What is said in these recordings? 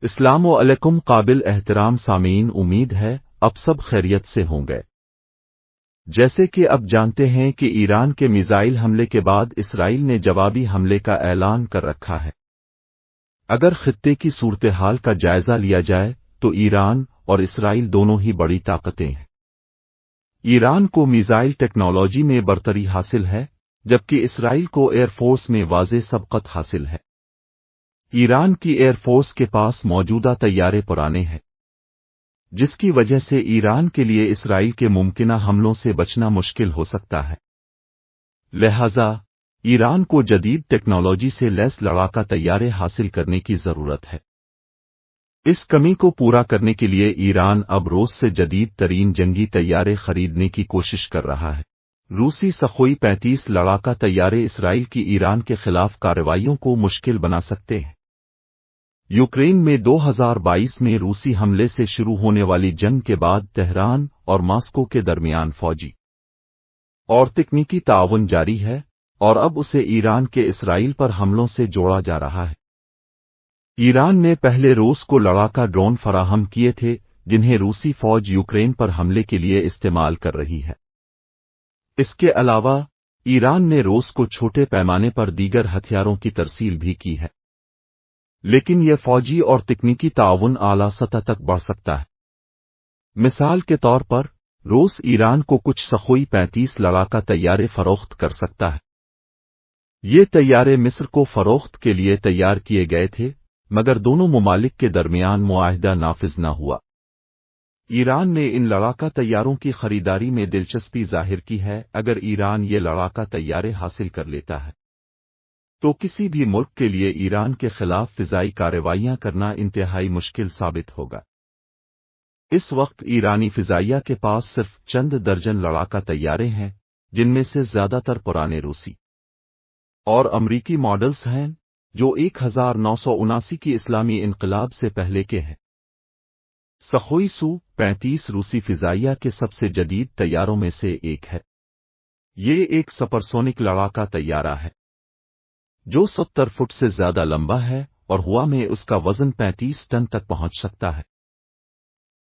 السلام علیکم قابل احترام سامعین، امید ہے اب سب خیریت سے ہوں گے۔ جیسے کہ اب جانتے ہیں کہ ایران کے میزائل حملے کے بعد اسرائیل نے جوابی حملے کا اعلان کر رکھا ہے۔ اگر خطے کی صورتحال کا جائزہ لیا جائے تو ایران اور اسرائیل دونوں ہی بڑی طاقتیں ہیں۔ ایران کو میزائل ٹیکنالوجی میں برتری حاصل ہے، جبکہ اسرائیل کو ایئر فورس میں واضح سبقت حاصل ہے۔ ایران کی ایئر فورس کے پاس موجودہ طیارے پرانے ہیں، جس کی وجہ سے ایران کے لیے اسرائیل کے ممکنہ حملوں سے بچنا مشکل ہو سکتا ہے۔ لہذا ایران کو جدید ٹیکنالوجی سے لیس لڑاکا طیارے حاصل کرنے کی ضرورت ہے۔ اس کمی کو پورا کرنے کے لیے ایران اب روس سے جدید ترین جنگی طیارے خریدنے کی کوشش کر رہا ہے۔ روسی سخوئی 35 لڑاکا طیارے اسرائیل کی ایران کے خلاف کارروائیوں کو مشکل بنا سکتے ہیں۔ یوکرین میں 2022 میں روسی حملے سے شروع ہونے والی جنگ کے بعد تہران اور ماسکو کے درمیان فوجی اور تکنیکی تعاون جاری ہے، اور اب اسے ایران کے اسرائیل پر حملوں سے جوڑا جا رہا ہے۔ ایران نے پہلے روس کو لڑاکا ڈرون فراہم کیے تھے، جنہیں روسی فوج یوکرین پر حملے کے لیے استعمال کر رہی ہے۔ اس کے علاوہ ایران نے روس کو چھوٹے پیمانے پر دیگر ہتھیاروں کی ترسیل بھی کی ہے، لیکن یہ فوجی اور تکنیکی تعاون اعلیٰ سطح تک بڑھ سکتا ہے۔ مثال کے طور پر روس ایران کو کچھ سخوئی 35 لڑاکا طیارے فروخت کر سکتا ہے۔ یہ طیارے مصر کو فروخت کے لیے تیار کیے گئے تھے، مگر دونوں ممالک کے درمیان معاہدہ نافذ نہ ہوا۔ ایران نے ان لڑاکا طیاروں کی خریداری میں دلچسپی ظاہر کی ہے۔ اگر ایران یہ لڑاکا طیارے حاصل کر لیتا ہے تو کسی بھی ملک کے لیے ایران کے خلاف فضائی کارروائیاں کرنا انتہائی مشکل ثابت ہوگا۔ اس وقت ایرانی فضائیہ کے پاس صرف چند درجن لڑاکا طیارے ہیں، جن میں سے زیادہ تر پرانے روسی اور امریکی ماڈلز ہیں، جو 1979 کی اسلامی انقلاب سے پہلے کے ہیں۔ سخوئی سو-35 روسی فضائیہ کے سب سے جدید طیاروں میں سے ایک ہے۔ یہ ایک سپرسونک لڑاکا طیارہ ہے جو 70 فٹ سے زیادہ لمبا ہے اور ہوا میں اس کا وزن 35 ٹن تک پہنچ سکتا ہے۔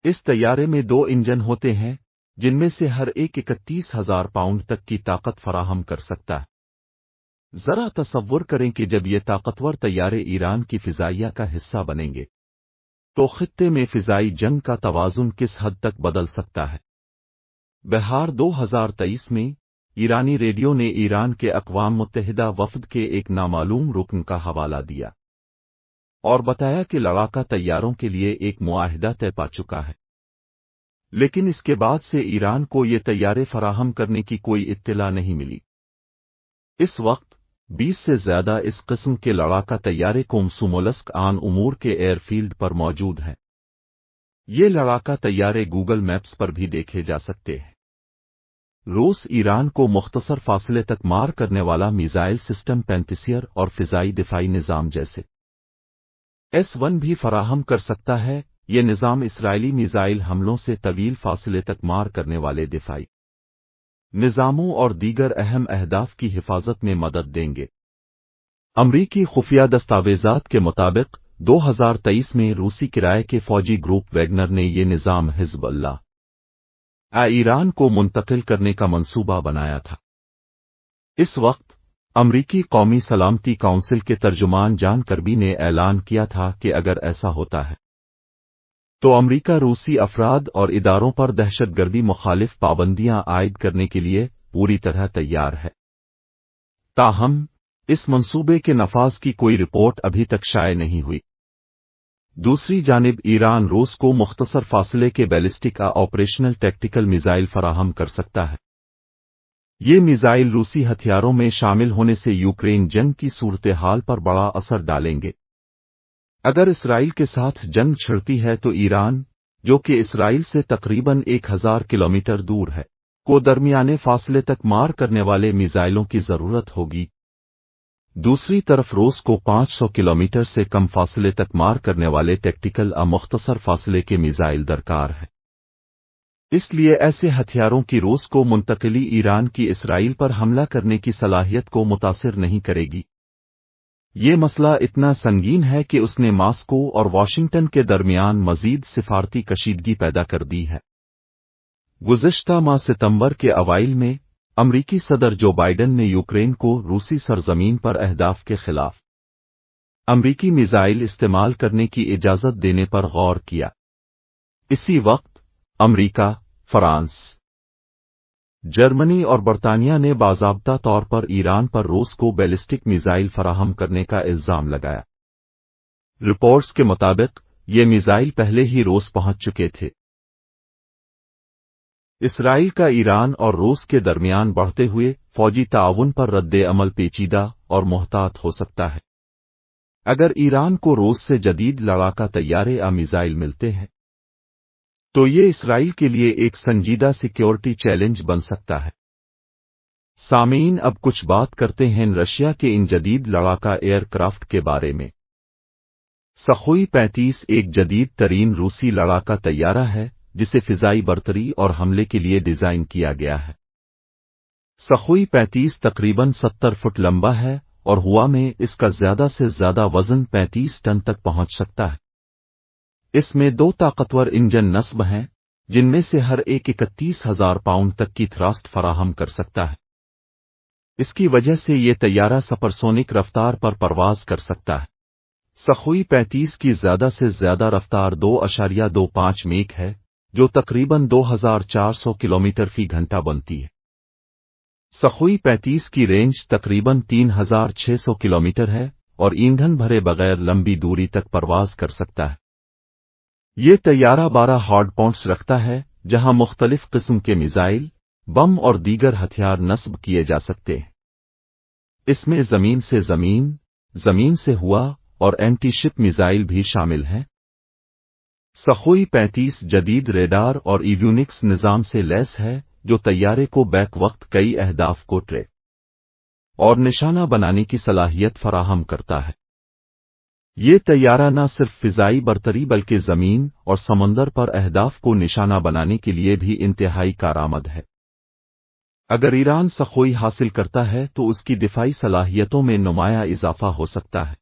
اس طیارے میں 2 انجن ہوتے ہیں، جن میں سے ہر ایک 31,000 پاؤنڈ تک کی طاقت فراہم کر سکتا ہے۔ ذرا تصور کریں کہ جب یہ طاقتور طیارے ایران کی فضائیہ کا حصہ بنیں گے تو خطے میں فضائی جنگ کا توازن کس حد تک بدل سکتا ہے۔ بہار 2023 میں ایرانی ریڈیو نے ایران کے اقوام متحدہ وفد کے ایک نامعلوم رکن کا حوالہ دیا اور بتایا کہ لڑاکا طیاروں کے لیے ایک معاہدہ طے پا چکا ہے، لیکن اس کے بعد سے ایران کو یہ طیارے فراہم کرنے کی کوئی اطلاع نہیں ملی۔ اس وقت 20 سے زیادہ اس قسم کے لڑاکا طیارے کومسومولسک آن امور کے ایئر فیلڈ پر موجود ہیں۔ یہ لڑاکا طیارے گوگل میپس پر بھی دیکھے جا سکتے ہیں۔ روس ایران کو مختصر فاصلے تک مار کرنے والا میزائل سسٹم پینتیسیر اور فضائی دفاعی نظام جیسے S-1 بھی فراہم کر سکتا ہے۔ یہ نظام اسرائیلی میزائل حملوں سے طویل فاصلے تک مار کرنے والے دفاعی نظاموں اور دیگر اہم اہداف کی حفاظت میں مدد دیں گے۔ امریکی خفیہ دستاویزات کے مطابق 2023 میں روسی کرائے کے فوجی گروپ ویگنر نے یہ نظام حزب اللہ ایران کو منتقل کرنے کا منصوبہ بنایا تھا۔ اس وقت امریکی قومی سلامتی کونسل کے ترجمان جان کربی نے اعلان کیا تھا کہ اگر ایسا ہوتا ہے تو امریکہ روسی افراد اور اداروں پر دہشت گردی مخالف پابندیاں عائد کرنے کے لیے پوری طرح تیار ہے۔ تاہم اس منصوبے کے نفاذ کی کوئی رپورٹ ابھی تک شائع نہیں ہوئی۔ دوسری جانب ایران روس کو مختصر فاصلے کے بیلسٹک آپریشنل ٹیکٹیکل میزائل فراہم کر سکتا ہے۔ یہ میزائل روسی ہتھیاروں میں شامل ہونے سے یوکرین جنگ کی صورتحال پر بڑا اثر ڈالیں گے۔ اگر اسرائیل کے ساتھ جنگ چھڑتی ہے تو ایران، جو کہ اسرائیل سے تقریباً 1000 کلومیٹر دور ہے، کو درمیانے فاصلے تک مار کرنے والے میزائلوں کی ضرورت ہوگی۔ دوسری طرف روس کو 500 کلومیٹر سے کم فاصلے تک مار کرنے والے ٹیکٹیکل مختصر فاصلے کے میزائل درکار ہے۔ اس لیے ایسے ہتھیاروں کی روس کو منتقلی ایران کی اسرائیل پر حملہ کرنے کی صلاحیت کو متاثر نہیں کرے گی۔ یہ مسئلہ اتنا سنگین ہے کہ اس نے ماسکو اور واشنگٹن کے درمیان مزید سفارتی کشیدگی پیدا کر دی ہے۔ گزشتہ ماہ ستمبر کے اوائل میں امریکی صدر جو بائیڈن نے یوکرین کو روسی سرزمین پر اہداف کے خلاف امریکی میزائل استعمال کرنے کی اجازت دینے پر غور کیا۔ اسی وقت امریکہ، فرانس، جرمنی اور برطانیہ نے باضابطہ طور پر ایران پر روس کو بیلسٹک میزائل فراہم کرنے کا الزام لگایا۔ رپورٹس کے مطابق یہ میزائل پہلے ہی روس پہنچ چکے تھے۔ اسرائیل کا ایران اور روس کے درمیان بڑھتے ہوئے فوجی تعاون پر رد عمل پیچیدہ اور محتاط ہو سکتا ہے۔ اگر ایران کو روس سے جدید لڑاکا طیارے میزائل ملتے ہیں تو یہ اسرائیل کے لیے ایک سنجیدہ سیکیورٹی چیلنج بن سکتا ہے۔ سامعین، اب کچھ بات کرتے ہیں رشیا کے ان جدید لڑاکا ایئر کرافٹ کے بارے میں۔ سخوئی 35 ایک جدید ترین روسی لڑاکا طیارہ ہے جسے فضائی برتری اور حملے کے لیے ڈیزائن کیا گیا ہے۔ سخوئی 35 تقریباً 70 فٹ لمبا ہے اور ہوا میں اس کا زیادہ سے زیادہ وزن 35 ٹن تک پہنچ سکتا ہے۔ اس میں 2 طاقتور انجن نصب ہیں جن میں سے ہر ایک 31,000 پاؤنڈ تک کی تھراسٹ فراہم کر سکتا ہے۔ اس کی وجہ سے یہ طیارہ سپرسونک رفتار پر پرواز کر سکتا ہے۔ سخوئی 35 کی زیادہ سے زیادہ رفتار 2.25 میک ہے جو تقریباً 2400 کلومیٹر فی گھنٹہ بنتی ہے۔ سخوئی 35 کی رینج تقریباً 3600 کلومیٹر ہے اور ایندھن بھرے بغیر لمبی دوری تک پرواز کر سکتا ہے۔ یہ طیارہ 12 ہارڈ پونٹس رکھتا ہے جہاں مختلف قسم کے میزائل، بم اور دیگر ہتھیار نصب کیے جا سکتے ہیں۔ اس میں زمین سے زمین، زمین سے ہوا اور اینٹی شپ میزائل بھی شامل ہیں۔ سخوئی 35 جدید ریڈار اور ایوینکس نظام سے لیس ہے جو طیارے کو بیک وقت کئی اہداف کو ٹریک اور نشانہ بنانے کی صلاحیت فراہم کرتا ہے۔ یہ طیارہ نہ صرف فضائی برتری بلکہ زمین اور سمندر پر اہداف کو نشانہ بنانے کے لیے بھی انتہائی کارآمد ہے۔ اگر ایران سخوئی حاصل کرتا ہے تو اس کی دفاعی صلاحیتوں میں نمایاں اضافہ ہو سکتا ہے۔